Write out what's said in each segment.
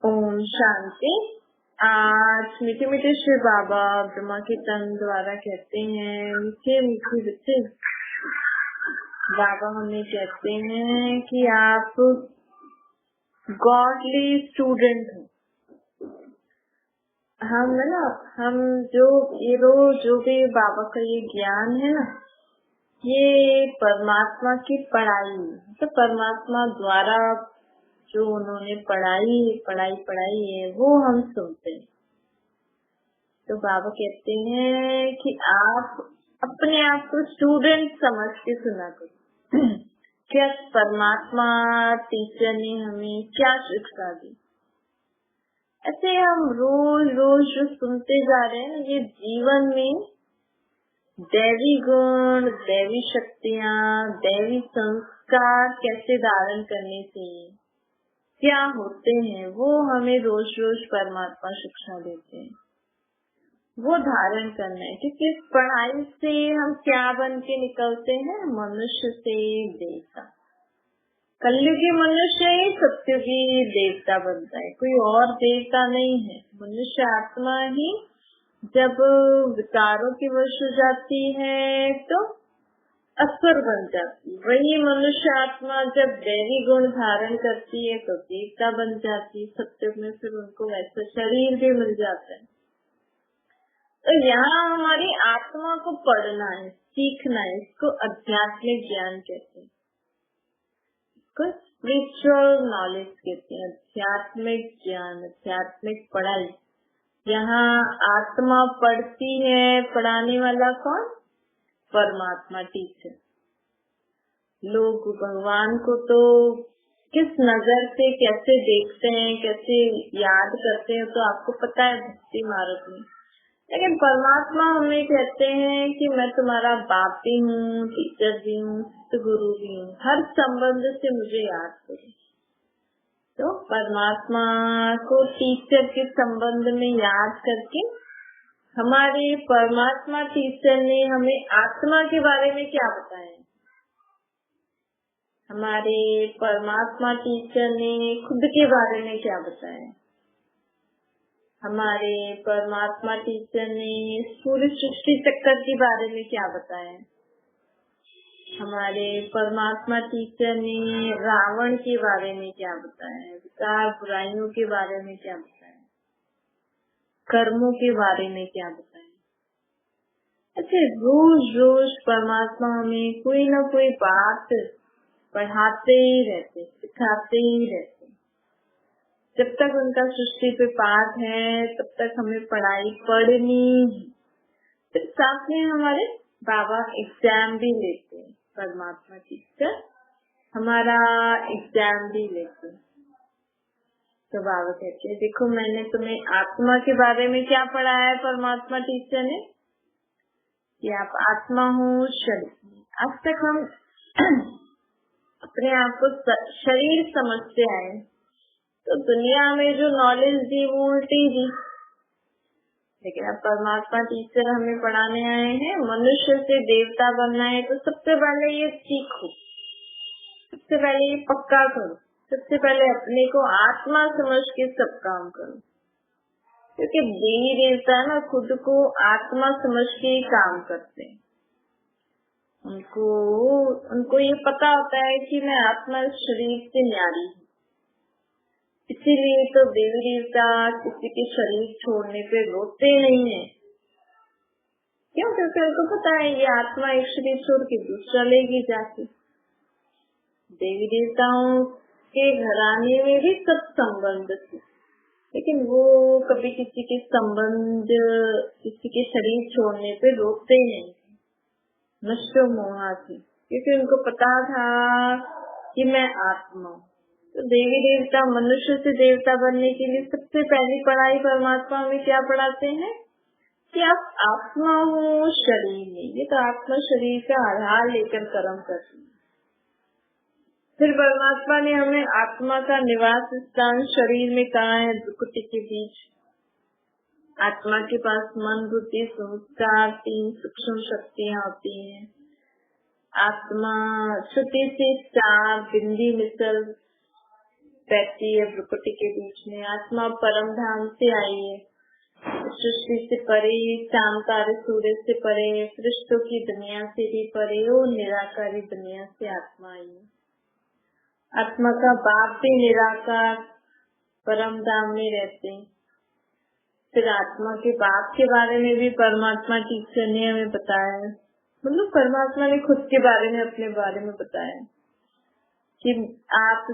ओम शांति। आज मीठे मीठे श्री बाबा ब्रह्मा के तन द्वारा कहते हैं, मीठे मीठे बच्चे, बाबा हमें कहते हैं कि आप गॉडली स्टूडेंट हो। हम जो ये रोज जो भी बाबा का ये ज्ञान है ना, ये परमात्मा की पढ़ाई है। तो परमात्मा द्वारा जो उन्होंने पढ़ाई है वो हम सुनते हैं। तो बाबा कहते हैं कि आप अपने आप को स्टूडेंट समझ के सुना करो। क्या परमात्मा टीचर ने हमें क्या शिक्षा दी। ऐसे हम रोज रोज जो सुनते जा रहे हैं, ये जीवन में दैवी गुण, दैवी शक्तियाँ, दैवी संस्कार कैसे धारण करने चाहिए, क्या होते हैं, वो हमें रोज रोज परमात्मा शिक्षा देते हैं। वो धारण करना है, क्योंकि इस पढ़ाई से हम क्या बन के निकलते हैं, मनुष्य से देवता। कलयुगी मनुष्य ही सत्युगी देवता बनता है, कोई और देवता नहीं है। मनुष्य आत्मा ही जब विकारों की वश हो जाती है तो असुर बन जाती है। वही मनुष्य आत्मा जब दैवी गुण धारण करती है तो देवता बन जाती है। सत्युग में फिर उनको वैसा शरीर भी मिल जाता है। तो यहाँ हमारी आत्मा को पढ़ना है, सीखना है। इसको आध्यात्मिक ज्ञान कहते हैं, इसको स्पिरिचुअल नॉलेज कहते हैं। आध्यात्मिक ज्ञान, आध्यात्मिक पढ़ाई। यहाँ आत्मा पढ़ती है, पढ़ाने वाला कौन? परमात्मा टीचर। लोग भगवान को तो किस नजर से कैसे देखते हैं, कैसे याद करते हैं, तो आपको पता है भक्ति मार्ग में। लेकिन परमात्मा हमें कहते हैं कि मैं तुम्हारा बाप भी हूँ, टीचर भी हूँ, गुरु भी हूँ। हर संबंध से मुझे याद करो। तो परमात्मा को टीचर के संबंध में याद करके हमारे परमात्मा टीचर ने हमें आत्मा के बारे में क्या बताया। हमारे परमात्मा टीचर ने खुद के बारे में क्या बताया। हमारे परमात्मा टीचर ने पूरी सृष्टि चक्कर के बारे में क्या बताया। हमारे परमात्मा टीचर ने रावण के बारे में क्या बताया, विकार बुराइयों के बारे में क्या बताया, कर्मों के बारे में क्या बताया। ऐसे रोज रोज परमात्मा हमें कोई न कोई बात पढ़ाते ही रहते, सिखाते ही रहते। जब तक उनका सृष्टि पे पाठ है तब तक हमें पढ़ाई पढ़नी है। फिर साथ में हमारे बाबा एग्जाम भी लेते हैं। परमात्मा टीचर हमारा एग्जाम भी लेते हैं। तो बाबा कहते हैं, देखो मैंने तुम्हें आत्मा के बारे में क्या पढ़ाया है परमात्मा टीचर ने, कि आप आत्मा हो, शरीर। आज तक हम अपने आप को शरीर समझते आए, तो दुनिया में जो नॉलेज दी वो उल्टी दी। लेकिन अब परमात्मा टीचर हमें पढ़ाने आए हैं, मनुष्य से देवता बनना है तो सबसे पहले ये सीखो, सबसे पहले ये पक्का करो, सबसे पहले अपने को आत्मा समझ के सब काम करो। क्योंकि देवी देवता ना खुद को आत्मा समझ के ही काम करते हैं। उनको ये पता होता है कि मैं आत्मा शरीर से न्यारी हूँ। इसीलिए तो देवी देवता किसी के शरीर छोड़ने पे रोते नहीं है। क्यों? क्योंकि उनको पता है ये आत्मा एक शरीर छोड़ के दूसरा लेगी जाके। देवी देवताओं के घराने में भी सब संबंध थे, लेकिन वो कभी किसी के संबंध, किसी के शरीर छोड़ने पे रोते नहीं थे। नष्टो मोहा थी, क्योंकि उनको पता था कि मैं आत्मा हूँ। तो देवी देवता मनुष्य से देवता बनने के लिए सबसे पहली पढ़ाई परमात्मा में क्या पढ़ाते हैं, कि आप आत्मा हो शरीर में। ये तो आत्मा शरीर का आधार लेकर कर्म करती है। फिर परमात्मा ने हमें आत्मा का निवास स्थान शरीर में कहा है, भ्रुकुटी के बीच। आत्मा के पास मन, बुद्धि, संस्कार, 3 सूक्ष्म शक्तियाँ होती हैं। आत्मा छोटी सी 4 बिंदी मिसल व्यक्ति है प्रकृति के बीच में। आत्मा परम धाम से आई है, सृष्टि से परे, चांद तारे सूरज से परे, सृष्टि की दुनिया से भी परे, और निराकारी दुनिया से आत्मा आई है। आत्मा का बाप भी निराकार परम धाम में रहते हैं। फिर आत्मा के बाप के बारे में भी परमात्मा टीचर ने हमें बताया है, मतलब परमात्मा ने खुद के बारे में, अपने बारे में बताया कि आप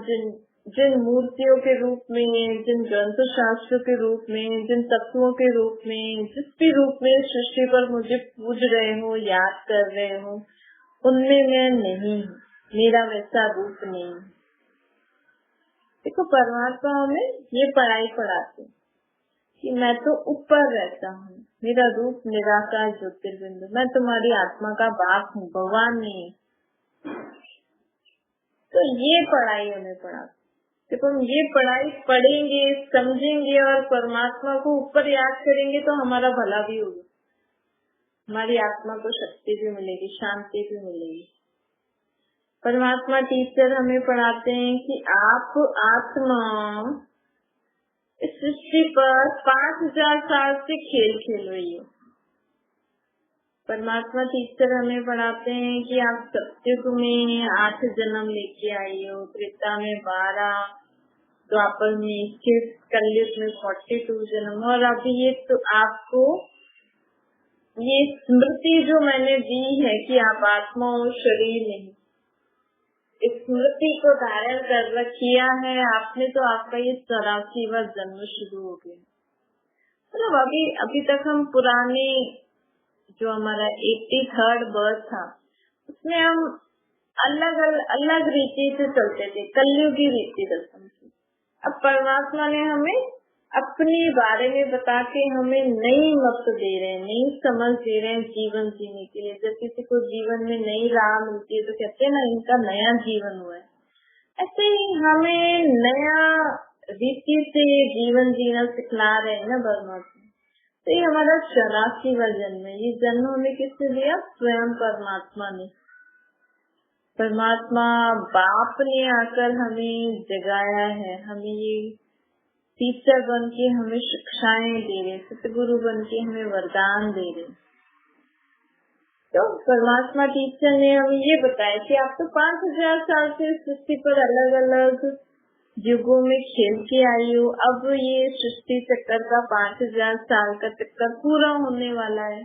जिन मूर्तियों के रूप में, जिन ग्रंथ शास्त्रों के रूप में, जिन तत्वों के रूप में, जिस भी रूप में सृष्टि पर मुझे पूज रहे हो, याद कर रहे हो, उनमें मैं नहीं हूँ, मेरा वैसा रूप नहीं। देखो परमात्मा हमें ये पढ़ाई पढ़ाते कि मैं तो ऊपर रहता हूँ, मेरा रूप निराकार ज्योतिर्बिंदु, मैं तुम्हारी आत्मा का बाप हूँ, भगवान नहीं। तो ये पढ़ाई हमें पढ़ाते। देखो हम ये पढ़ाई पढ़ेंगे, समझेंगे और परमात्मा को ऊपर याद करेंगे तो हमारा भला भी होगा, हमारी आत्मा को शक्ति भी मिलेगी, शांति भी मिलेगी। परमात्मा टीचर हमें पढ़ाते हैं कि आप आत्मा इस सृष्टि पर 5000 साल से खेल खेल रही हो। परमात्मा टीचर हमें पढ़ाते हैं कि आप सत्युग में 8 जन्म लेके आई हो, त्रेता में 12, द्वापर में 21, कलयुग में 42 जन्म, और अभी ये तो आपको ये स्मृति जो मैंने दी है कि आप आत्मा और शरीर नहीं, इस स्मृति को धारण कर रखिया है आपने, तो आपका ये 84वां जन्म शुरू हो गया। मतलब अभी तक हम पुराने जो हमारा 83rd बर्थ था उसमें हम अलग रीति से चलते थे, कलयुगी रीति रस्म से। अब परमात्मा ने हमें अपने बारे में बता के हमें नई मत दे रहे हैं, नई समझ दे रहे हैं जीवन जीने के लिए। जब किसी को जीवन में नई राह मिलती है तो कहते हैं ना इनका नया जीवन हुआ है, ऐसे ही हमें नया रीति से जीवन जीना सिखला रहे हैं ना परमात्मा। तो ये हमारा 84वां जन्म है। ये जन्म हमें किसने दिया? स्वयं परमात्मा ने। परमात्मा बाप ने आकर हमें जगाया है, हमें ये टीचर बन के हमें शिक्षाएं दे रहे, सतगुरु बन के हमें वरदान दे रहे। तो परमात्मा टीचर ने हमें ये बताया कि आप तो 5000 साल से सृष्टि पर अलग अलग युगों में खेल के आई हो। अब ये सृष्टि चक्कर का 5000 साल का चक्कर पूरा होने वाला है।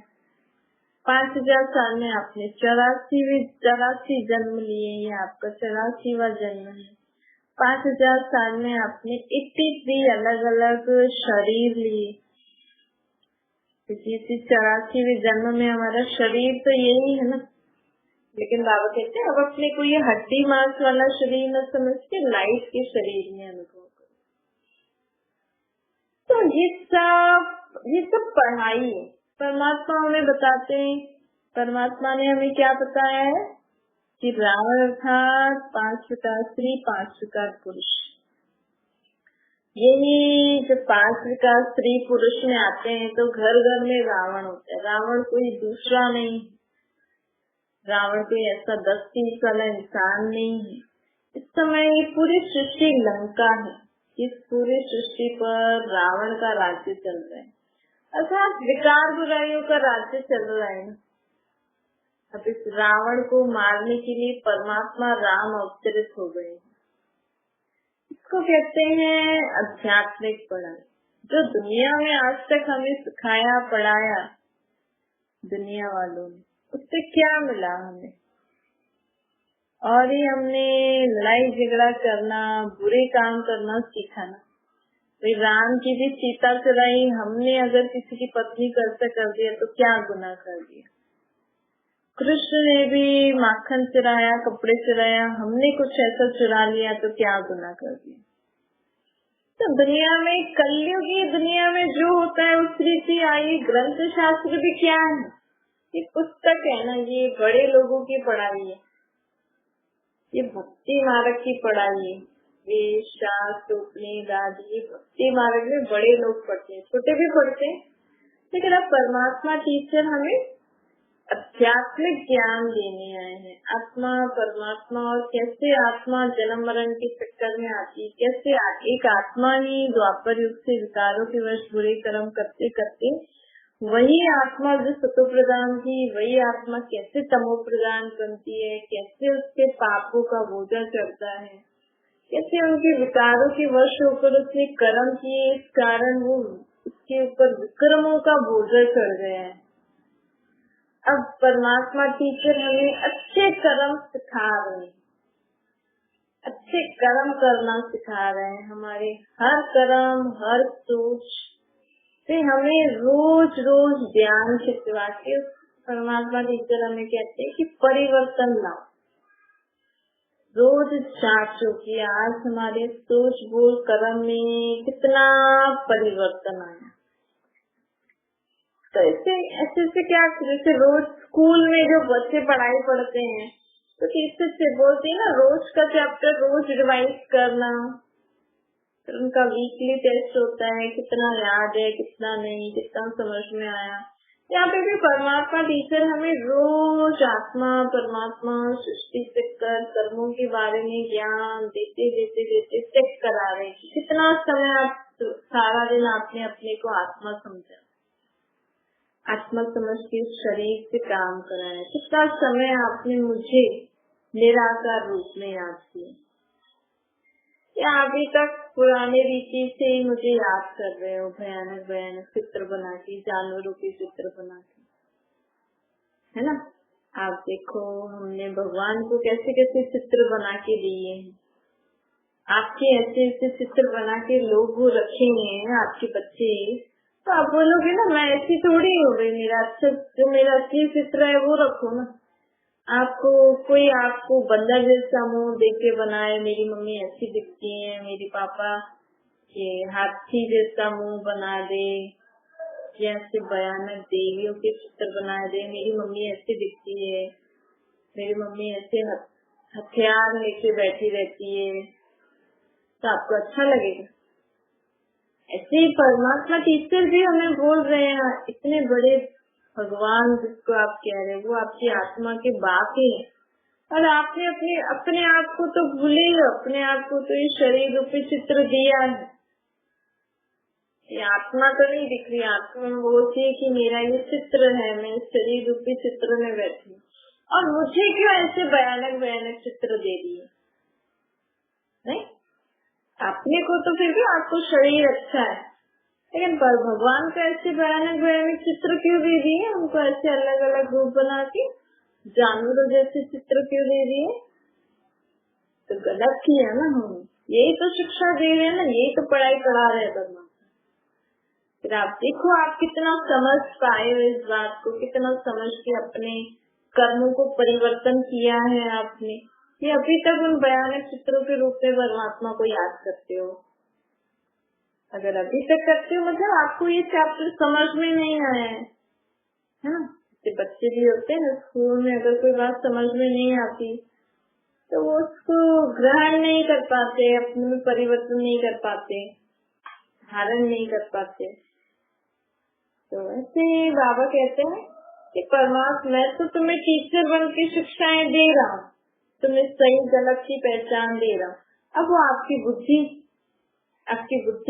5000 साल में आपने 84 जन्म लिए, ये आपका 84वां जन्म है। 5000 साल में आपने 83 अलग अलग शरीर लिए। 84वें जन्म में हमारा शरीर तो यही है ना, लेकिन बाबा कहते हैं अब अपने को ये हड्डी मांस वाला शरीर न समझ के लाइट के शरीर में अनुभव करो। तो ये सब पढ़ाई है। परमात्मा हमें बताते हैं, परमात्मा ने हमें क्या बताया है कि रावण अर्थात 5 प्रकार स्त्री, 5 प्रकार पुरुष। यही जब 5 प्रकार स्त्री पुरुष में आते हैं तो घर घर में रावण होता है। रावण कोई दूसरा नहीं, रावण कोई ऐसा 10-20 वाला इंसान नहीं है। इस समय पूरी सृष्टि लंका है, इस पूरी सृष्टि पर रावण का राज्य चल रहा है, अर्थात विकार बुराइयों का राज्य चल रहा है। अब इस रावण को मारने के लिए परमात्मा राम अवतरित हो गए। इसको कहते हैं आध्यात्मिक पढ़ाई। जो दुनिया में आज तक हमें सिखाया पढ़ाया दुनिया वालों ने, उससे क्या मिला हमें? और ही हमने लड़ाई झगड़ा करना, बुरे काम करना सीखा ना। तो राम की भी सीता चुराई, हमने अगर किसी की पत्नी कर्तव्य कर दिया तो क्या गुनाह कर दिया। कृष्ण ने भी माखन चुराया, कपड़े चुराया, हमने कुछ ऐसा चुरा लिया तो क्या गुनाह कर दिया। तो दुनिया में, कलयुगी दुनिया में जो होता है उस रीति आई। ग्रंथ शास्त्र भी क्या है? ये पुस्तक है ना, ये बड़े लोगों की पढ़ाई है, ये भक्ति मार्ग की पढ़ाई है। वेद शास्त्र उपनिषद आदि भक्ति मार्ग में बड़े लोग पढ़ते हैं, छोटे भी पढ़ते हैं। लेकिन अब परमात्मा टीचर हमें आध्यात्मिक ज्ञान देने आए हैं। आत्मा परमात्मा और कैसे आत्मा जन्म मरण के चक्कर में आती है, कैसे एक आत्मा ही द्वापर युग से विकारों के वश बुरे कर्म करते करते वही आत्मा जो सतो प्रधान थी वही आत्मा कैसे तमो प्रधान बनती है, कैसे उसके पापों का बोझा चढ़ता है, कैसे उनके विकारों के वश होकर उसने कर्म किए, इस कारण वो उसके ऊपर विक्रमों का बोझा चढ़ गया है। अब परमात्मा टीचर हमें अच्छे कर्म सिखा रहे हैं, अच्छे कर्म करना सिखा रहे हैं। हमारे हर कर्म हर सोच से हमें रोज रोज ध्यान खिंचवा के परमात्मा टीचर हमें कहते हैं कि परिवर्तन लाओ। रोज जांचो कि आज हमारे सोच बोल कर्म में कितना परिवर्तन आया। तो ऐसे क्या, जैसे रोज स्कूल में जो बच्चे पढ़ाई पढ़ते हैं तो टीचर से बोलते हैं ना, रोज का चैप्टर रोज रिवाइज करना। फिर उनका वीकली टेस्ट होता है, कितना याद है कितना नहीं, कितना समझ में आया। यहाँ पे भी परमात्मा टीचर हमें रोज आत्मा परमात्मा सृष्टि चक्कर कर्मों के बारे में ज्ञान देते देते देते चेक करा रहे हैं कितना समय आप सारा दिन आपने अपने को आत्मा समझा, आत्मा समझ के शरीर से काम कराया, कितना समय आपने मुझे निराकार रूप में याद किया, या अभी तक पुराने रीति से ही मुझे याद कर रहे हो, भयानक भयानक चित्र बना के, जानवरों के चित्र बना के, है ना। आप देखो हमने भगवान को कैसे कैसे चित्र बना के दिए हैं, आपके ऐसे ऐसे चित्र बना के लोग वो रखे हैं आपके बच्चे, तो आप बोलोगे ना मैं ऐसी थोड़ी हो गई, मेरा अच्छा जो मेरा अच्छी चित्र है वो रखो ना। आपको कोई आपको बंदर जैसा मुंह देख के बनाए, मेरी मम्मी ऐसी दिखती है, मेरे पापा ये हाथी जैसा मुंह बना दे, या ऐसे भयानक देवियों के चित्र बना दे, मेरी मम्मी ऐसी दिखती है, मेरी मम्मी ऐसे हथियार लेके बैठी रहती है, तो आपको अच्छा लगेगा। ऐसे ही परमात्मा टीचर भी हमें बोल रहे हैं, इतने बड़े भगवान जिसको आप कह रहे हैं वो आपकी आत्मा के बाप ही है, और आपने अपने आप को तो भूले, अपने आप को तो ये शरीर रूपी चित्र दिया है। ये आत्मा तो नहीं दिख रही, आत्मा में बोलती है कि मेरा ये चित्र है, मैं इस शरीर रूपी चित्र में बैठी हूँ, और मुझे क्यों ऐसे भयानक भयानक चित्र दे दिए। नहीं, अपने को तो फिर भी आपको शरीर अच्छा है, लेकिन पर भगवान को ऐसे भयानक भयानक चित्र क्यों दे दिए, हमको ऐसे अलग अलग रूप बना के जानवरों जैसे चित्र क्यों दे दिए। तो गलत किया ना, हम यही तो शिक्षा दे रहे हैं ना, यही तो पढ़ाई पढ़ा रहे हैं भगवान। फिर आप देखो आप कितना समझ पाए हो इस बात को, कितना समझ के अपने कर्मों को परिवर्तन किया है आपने, ये अभी तक उन भयानक चित्रों के रूप में परमात्मा को याद करते हो। अगर अभी तक करते हो मतलब आपको ये चैप्टर समझ में नहीं आया है ना। बच्चे भी होते हैं स्कूल में, अगर कोई बात समझ में नहीं आती तो वो उसको ग्रहण नहीं कर पाते, अपने में परिवर्तन नहीं कर पाते, धारण नहीं कर पाते। तो ऐसे बाबा कहते हैं कि परमात्मा मैं तो तुम्हें टीचर बन के शिक्षाएं दे रहा हूँ, तुम्हें सही गलत की पहचान दे रहा हूँ। अब वो आपकी बुद्धि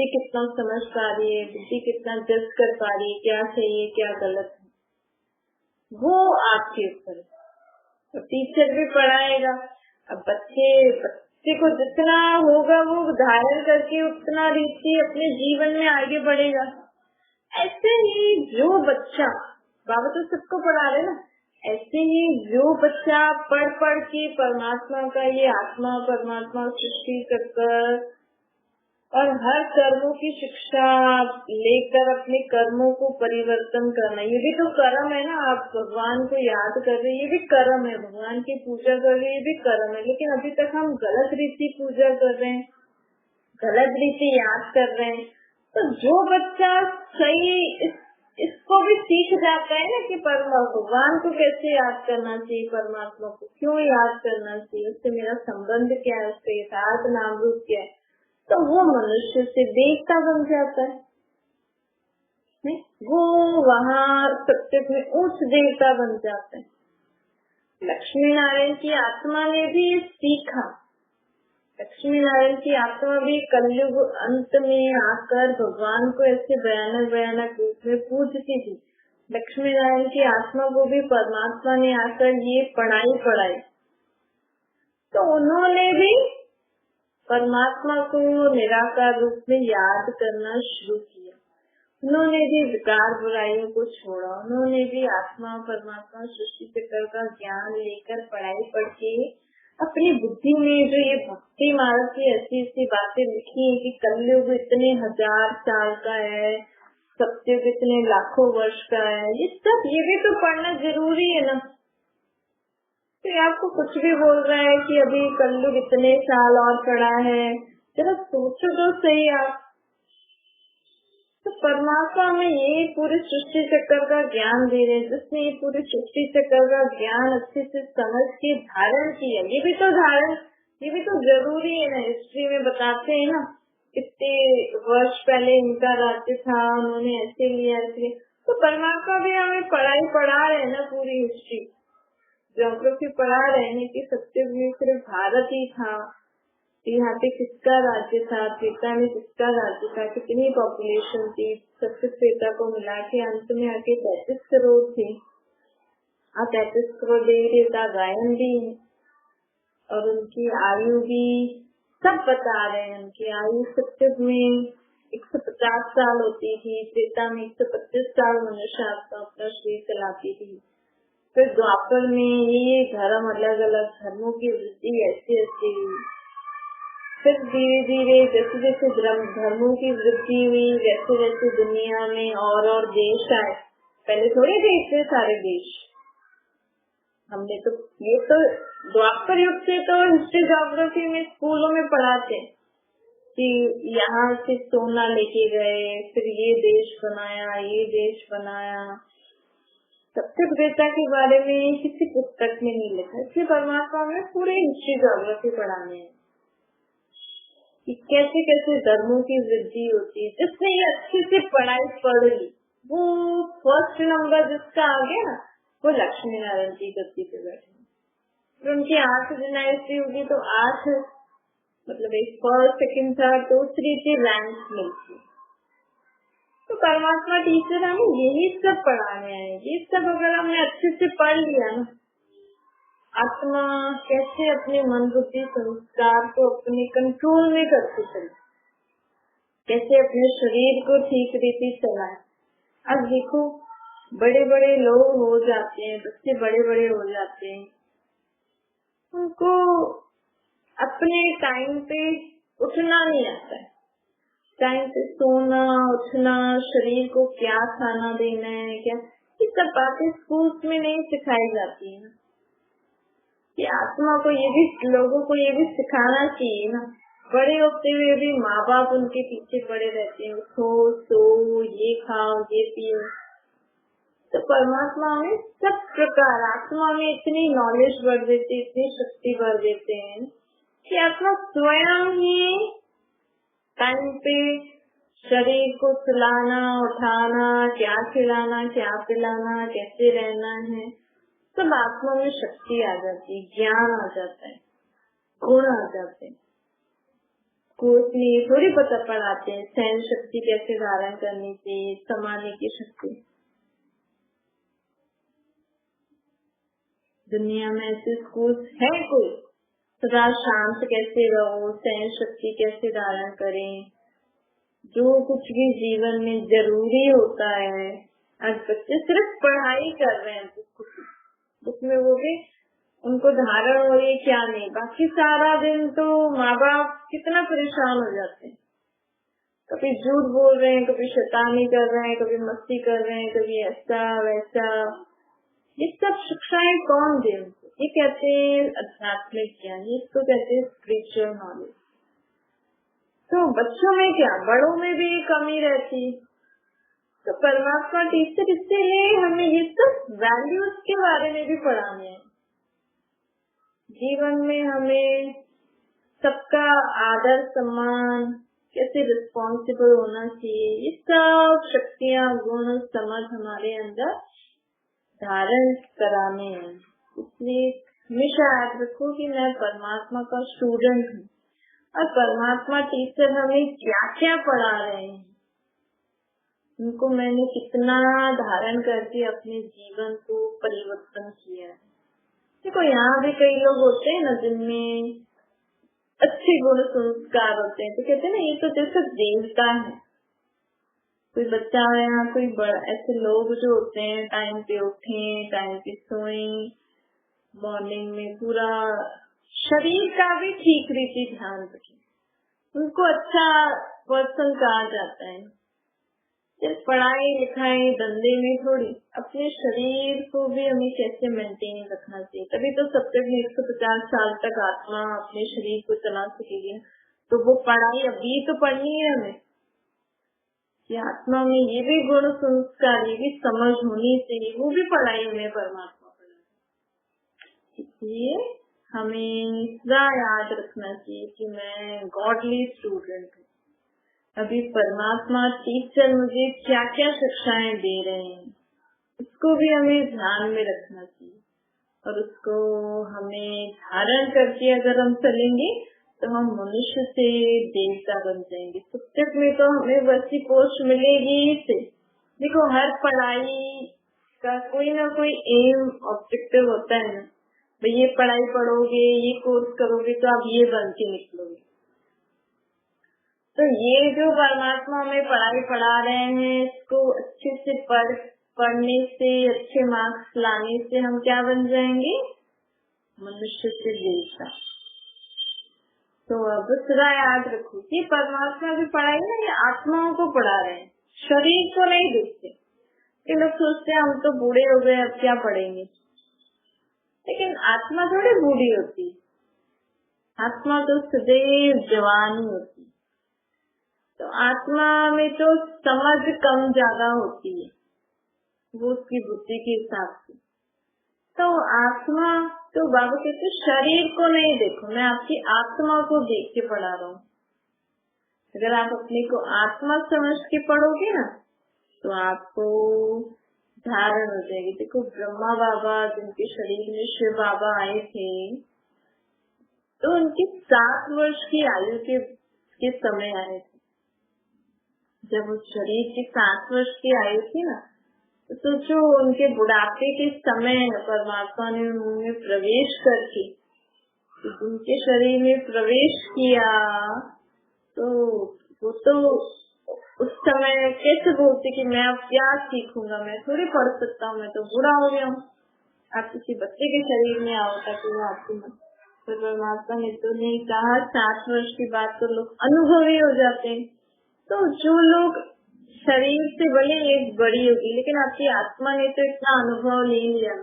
कितना समझ पा रही है, बुद्धि कितना जज कर पा रही है, क्या सही है क्या गलत है, वो आपके ऊपर। तो टीचर भी पढ़ाएगा, अब बच्चे को जितना होगा वो धारण करके उतना रीति अपने जीवन में आगे बढ़ेगा। ऐसे ही जो बच्चा, बाबा तो सबको पढ़ा रहे ना, ऐसे ही जो बच्चा पढ़ के परमात्मा का ये आत्मा परमात्मा सृष्टि कर और हर कर्मों की शिक्षा लेकर अपने कर्मों को परिवर्तन करना, ये भी तो कर्म है ना। आप भगवान को याद कर रहे, ये भी कर्म है, भगवान की पूजा कर रहे, ये भी कर्म है। लेकिन अभी तक हम गलत रीति पूजा कर रहे हैं, गलत रीति याद कर रहे हैं। तो जो बच्चा सही इसको भी सीख जाता है ना कि भगवान को कैसे याद करना चाहिए, परमात्मा को क्यों याद करना चाहिए, उससे मेरा संबंध क्या है, उसका यथार्थ नाम रूप क्या है, तो वो मनुष्य से देवता बन जाता है हैं, वो वहाँ सत्ययुग में उच्च देवता बन जाते हैं। लक्ष्मी नारायण की आत्मा ने भी सीखा। लक्ष्मी नारायण की आत्मा भी कलयुग अंत में आकर भगवान को ऐसे भयानक भयानक रूप में पूजती थी। लक्ष्मी नारायण की आत्मा को भी परमात्मा ने आकर ये पढ़ाई, तो उन्होंने भी परमात्मा को निराकार रूप में याद करना शुरू किया। उन्होंने भी विकार बुराइयों को छोड़ा। उन्होंने भी आत्मा परमात्मा सृष्टि चक्र का ज्ञान लेकर पढ़ाई पढ़ के अपनी बुद्धि में जो ये भक्ति मार्ग की ऐसी ऐसी बातें लिखी है कि कलयुग इतने 1000 साल का है, सत्ययुग इतने लाखों वर्ष का है, ये भी तो पढ़ना जरूरी है ना। तो आपको कुछ भी बोल रहा है कि अभी कलयुग इतने साल और पड़ा है, जरा सोचो तो सही आप। तो परमात्मा में ये पूरे सृष्टि चक्र का ज्ञान दे रहे हैं, जिसने ये पूरे सृष्टि चक्र का ज्ञान अच्छे से समझ के धारण किया। ये भी तो जरूरी है ना। हिस्ट्री में बताते हैं ना, कितने वर्ष पहले इनका राज्य था, उन्होंने ऐसे लिया ऐसे। तो परमात्मा भी हमें पढ़ा रहे हैं ना, पूरी हिस्ट्री ज्योग्राफी पढ़ा रहे हैं कि सत्ययुग में सिर्फ भारत ही था, यहाँ पे किसका राज्य था, त्रेता में किसका राज्य था, कितनी पॉपुलेशन थी, सत्य त्रेता को मिला के अंत में आके 33 करोड़ थे। 33 करोड़ देवी देवता गायन भी है और उनकी आयु भी सब बता रहे हैं। उनकी आयु सत्ययुग में 150 साल होती थी, त्रेता में 125 साल मनुष्य अपना शरीर चलाती थी। फिर द्वापर में ये धर्म अलग अलग धर्मों की वृद्धि ऐसी हुई। फिर धीरे धीरे जैसे जैसे धर्मों की वृद्धि हुई, वैसे वैसे दुनिया में और देश आए। पहले थोड़े थे इतने सारे देश। हमने तो ये तो द्वापर युग से तो हिस्ट्री ज्योग्राफी में स्कूलों में पढ़ाते कि यहाँ से सोना लेके गए, फिर ये देश बनाया, सत्ययुग त्रेता के बारे में किसी पुस्तक में नहीं लिखा। इसलिए परमात्मा में पूरे हिस्ट्री ज्योग्राफी पढ़ाने हैं कि कैसे कैसे धर्मों की वृद्धि होती है। जिसने ये अच्छे से पढ़ाई पढ़ ली, वो फर्स्ट नंबर जिसका आ गया ना, वो लक्ष्मी नारायण की गद्दी पे बैठे। तो उनकी 8 डायनेस्टी होगी तो 8 मतलब एक फर्स्ट सेकंड थर्ड दूसरी की रैंक मिलती। तो परमात्मा टीचर हमें यही सब पढ़ाने आए। ये सब अगर हमने अच्छे से पढ़ लिया ना, आत्मा कैसे अपने मन बुद्धि संस्कार को अपने कंट्रोल में करके चले, कैसे अपने शरीर को ठीक रीति चलाए। अब देखो बड़े बड़े लोग हो जाते हैं, बच्चे बड़े बड़े हो जाते हैं, उनको अपने टाइम पे उठना नहीं आता है। टाइम से सोना उठना, शरीर को क्या खाना देना है, क्या, ये सब बातें स्कूल में नहीं सिखाई जाती है ना। कि आत्मा को ये भी, लोगों को ये भी सिखाना चाहिए ना। बड़े होते हुए भी माँ बाप उनके पीछे पड़े रहते हैं, उठो सो, ये खाओ ये पियो। तो परमात्मा में सब प्रकार, आत्मा में इतनी नॉलेज बढ़ देती, इतनी शक्ति बढ़ देते हैं कि आत्मा स्वयं ही टाइम पे शरीर को सुलाना उठाना, क्या खिलाना क्या पिलाना, कैसे रहना है, सब आत्मा में शक्ति आ जाती है, ज्ञान आ जाता है, गुण आ जाते हैं। कोर्स में ये थोड़ी पता पढ़ाते हैं सहन शक्ति कैसे धारण करनी चाहिए, समाने की शक्ति। दुनिया में ऐसे स्कूल है कोई? सदा शांत कैसे रहो, सहन शक्ति कैसे धारण करें, जो कुछ भी जीवन में जरूरी होता है। आज बच्चे सिर्फ पढ़ाई कर रहे हैं बुक में, वो भी उनको धारण हो रही क्या नहीं। बाकी सारा दिन तो माँ बाप कितना परेशान हो जाते हैं। कभी झूठ बोल रहे हैं, कभी शैतानी कर रहे हैं, कभी मस्ती कर रहे हैं, कभी ऐसा वैसा। ये सब शिक्षाएं कौन दे उनको? ये कहते हैं आध्यात्मिक ज्ञान, इसको कहते हैं स्पिरिचुअल नॉलेज। तो बच्चों में क्या, बड़ों में भी कमी रहती। तो परमात्मा टीचर इसलिए हमें ये सब वैल्यूज के बारे में भी पढ़ाने हैं। जीवन में हमें सबका आदर सम्मान कैसे रिस्पॉन्सिबल होना चाहिए, ये सब शक्तियाँ गुण समझ हमारे अंदर धारण कराने हैं। इसलिए हमेशा याद रखो कि मैं परमात्मा का स्टूडेंट हूँ और परमात्मा टीचर हमें क्या क्या पढ़ा रहे हैं, उनको मैंने कितना धारण करके अपने जीवन को परिवर्तन किया है। देखो यहाँ भी कई लोग होते हैं ना जिनमें अच्छे गुण संस्कार होते हैं, तो कहते हैं ना ये तो जैसे देवता है। कोई बच्चा है या कोई बड़ा, ऐसे लोग जो होते हैं टाइम पे उठे, टाइम पे सोए, मॉर्निंग में पूरा शरीर का भी ठीक रीति ध्यान रखें, उनको अच्छा पर्सन कहा जाता है। सिर्फ पढ़ाई लिखाई धंधे में थोड़ी, अपने शरीर को भी हमें कैसे मेंटेन रखना चाहिए, तभी तो सबसे 150 साल तक आत्मा अपने शरीर को चला सकेगी। तो वो पढ़ाई अभी तो पढ़नी है हमें कि आत्मा में ये भी गुण संस्कार, ये भी समझ होनी चाहिए, वो भी पढ़ाई हमें परमात्मा पढ़ा। इसलिए हमें सदा याद रखना चाहिए कि मैं गॉडली स्टूडेंट हूँ। अभी परमात्मा टीचर मुझे क्या क्या शिक्षाएं दे रहे हैं, उसको भी हमें ध्यान में रखना चाहिए और उसको हमें धारण करके अगर हम चलेंगे तो हम मनुष्य से देवता बन जाएंगे। सत्संग में तो हमें वैसी पोस्ट मिलेगी ही से। देखो हर पढ़ाई का कोई ना कोई एम ऑब्जेक्टिव होता है ना, भाई ये पढ़ाई पढ़ोगे, ये कोर्स करोगे तो आप ये बन के निकलोगे। तो ये जो परमात्मा हमें पढ़ाई पढ़ा रहे हैं, इसको अच्छे से पढ़ने से, अच्छे मार्क्स लाने से हम क्या बन जाएंगे, मनुष्य से देवता। तो अब सदा याद रखो कि परमात्मा की पढ़ाई ना ये आत्माओं को पढ़ा रहे हैं, शरीर को नहीं देखते। ये लोग सोचते हैं हम तो बूढ़े हो गए अब क्या पढ़ेंगे, लेकिन आत्मा थोड़ी बूढ़ी होती, आत्मा तो सदैव जवान ही होती। तो आत्मा में तो समझ कम ज्यादा होती है, वो उसकी बुद्धि के हिसाब से। तो आत्मा तो बाबा कहते शरीर को नहीं देखो, मैं आपकी आत्मा को देख के पढ़ा रहा हूँ। अगर आप अपने को आत्मा समझ के पढ़ोगे ना तो आपको धारण हो जाएगी। देखो ब्रह्मा बाबा जिनके शरीर में शिव बाबा आए थे, तो उनकी 7 वर्ष की आयु के समय आए थे। जब उस शरीर की 7 वर्ष की आयु थी ना, तो सोचो उनके बुढ़ापे के समय परमात्मा ने उनमें प्रवेश करके उनके शरीर में प्रवेश किया, तो वो तो उस समय कैसे बोलते कि मैं अब क्या सीखूंगा, मैं थोड़ी पढ़ सकता हूँ, मैं तो बूढ़ा हो गया हूँ। आप किसी बच्चे के शरीर में आओ ताकि वो आपकी परमात्मा ने तो नहीं कहा। 7 वर्ष की बात तो लोग अनुभवी हो जाते हैं। तो जो लोग शरीर से भले एक बड़ी होगी, लेकिन आपकी आत्मा ने तो इतना अनुभव ले लिया,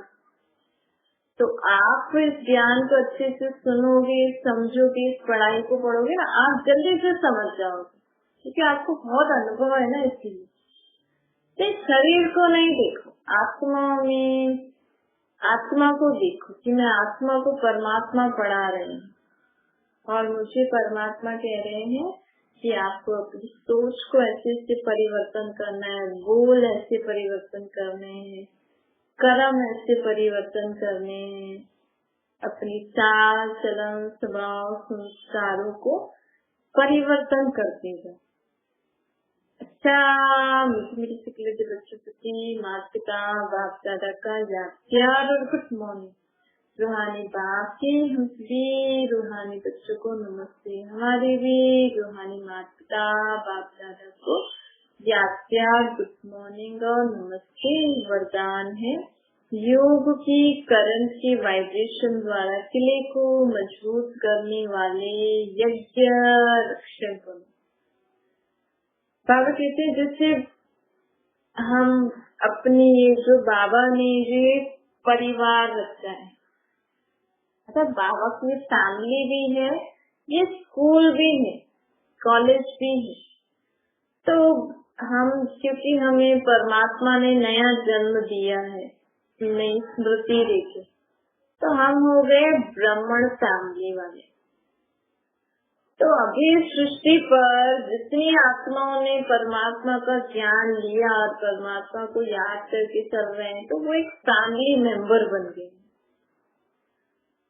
तो आप इस ज्ञान को अच्छे से सुनोगे, समझोगे, इस पढ़ाई को पढ़ोगे ना, आप जल्दी से समझ जाओगे, क्योंकि आपको बहुत अनुभव है ना। इसलिए शरीर को नहीं देखो, आत्मा को देखो कि मैं आत्मा को परमात्मा पढ़ा रहे हैं और मुझे परमात्मा कह रहे हैं कि आपको अपनी सोच को ऐसे परिवर्तन करना है, गोल ऐसे परिवर्तन करने हैं, कर्म ऐसे परिवर्तन करने हैं, अपनी चाल चलन स्वभाव संस्कारों को परिवर्तन करते जाओ। अच्छा मेरे सिकले के बच्चों प्रति माता पिता बाप दादा का याद प्यार और गुड मॉर्निंग। रूहानी बाप के हम सभी रूहानी बच्चों को नमस्ते। हमारे भी रूहानी माता पिता बाप दादा को याद प्यार गुड मॉर्निंग और नमस्ते। वरदान है योग की करंट की वाइब्रेशन द्वारा किले को मजबूत करने वाले यज्ञ रक्षक बनो। बाबा कहते हैं जैसे हम अपनी जो बाबा ने ये परिवार रखा है, मतलब बाबा की फैमिली भी है, ये स्कूल भी है, कॉलेज भी है। तो हम क्योंकि हमें परमात्मा ने नया जन्म दिया है, नई स्मृति देके, तो हम हो गए ब्राह्मण फैमिली वाले। तो अभी सृष्टि पर जितनी आत्माओं ने परमात्मा का ज्ञान लिया और परमात्मा को याद करके चल रहे हैं, तो वो एक फैमिली मेंबर बन गए।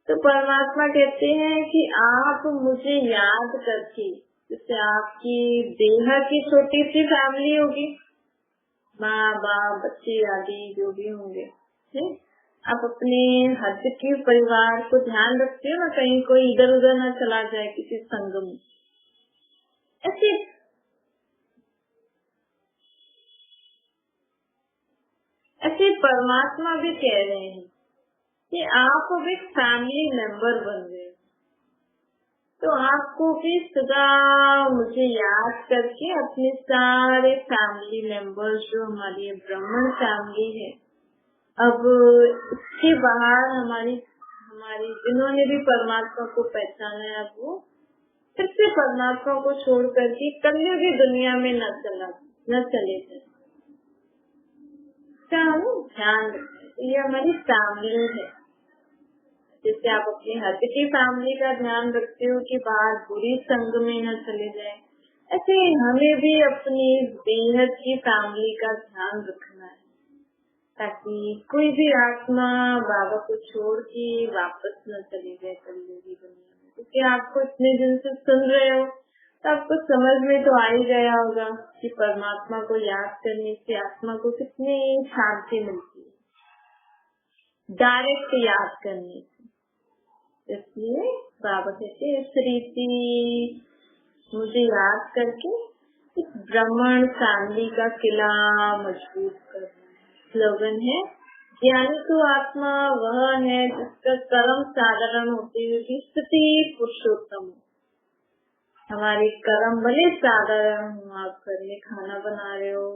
तो परमात्मा कहते हैं कि आप मुझे याद करके, जैसे आपकी देह की छोटी सी फैमिली होगी, माँ बाप बच्चे आदि जो भी होंगे, आप अपने हद के परिवार को ध्यान रखते हो ना, कहीं कोई इधर उधर ना चला जाए किसी संग में। ऐसे परमात्मा भी कह रहे हैं कि आप अब एक फैमिली मेंबर बन गए, तो आपको भी सदा मुझे याद करके अपने सारे फैमिली मेंबर्स, जो हमारी ब्राह्मण फैमिली है, अब इसके बाहर हमारी जिन्होंने भी परमात्मा को पहचाना है, अब वो फिर से परमात्मा को छोड़ करके कलयुगी दुनिया में न चले जाए, इसका हम ध्यान रखें। तो ये हमारी फैमिली है। जैसे आप अपने हद की फैमिली का ध्यान रखते हो कि बाहर बुरी संग में न चले जाए, ऐसे हमें भी अपनी बेहद की फैमिली का ध्यान रखना है, ताकि कोई भी आत्मा बाबा को छोड़ के वापस न चली जाए कलयुगी दुनिया में। क्योंकि आपको इतने दिन से सुन रहे हो, तो आपको समझ में तो आ ही गया होगा कि परमात्मा को याद करने से आत्मा को कितनी शांति मिलती है, डायरेक्ट याद करने से। इसलिए बाबा कहते हैं, इस रीति मुझे याद करके इस ब्राह्मण फैमिली का किला मजबूत करना। स्लोगन है, ज्ञानी तो आत्मा वह है जिसका कर्म साधारण होते हुए भी स्थिति पुरुषोत्तम हो। हमारे कर्म भले साधारण हो, आप घर में खाना बना रहे हो,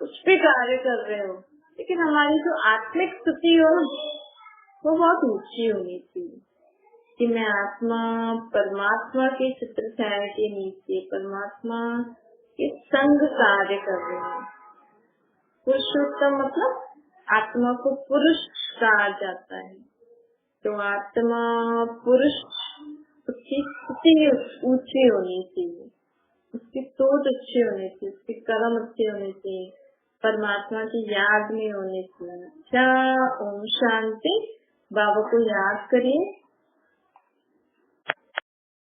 कुछ भी कार्य कर रहे हो, लेकिन हमारी जो आत्मिक स्थिति हो वो बहुत ऊंची होनी चाहिए कि मैं आत्मा परमात्मा के चित्र छाया के नीचे परमात्मा के संग कार्य कर रही हूँ। पुरुषोत्तम मतलब आत्मा को पुरुष कहा जाता है, तो आत्मा पुरुष, उसकी स्थिति ऊंची होनी चाहिए, उसकी सोच अच्छी होनी चाहिए, उसके कर्म अच्छे होने चाहिए, परमात्मा की याद में होने चाहिए। अच्छा, ओम शांति। बाबा को याद करिए,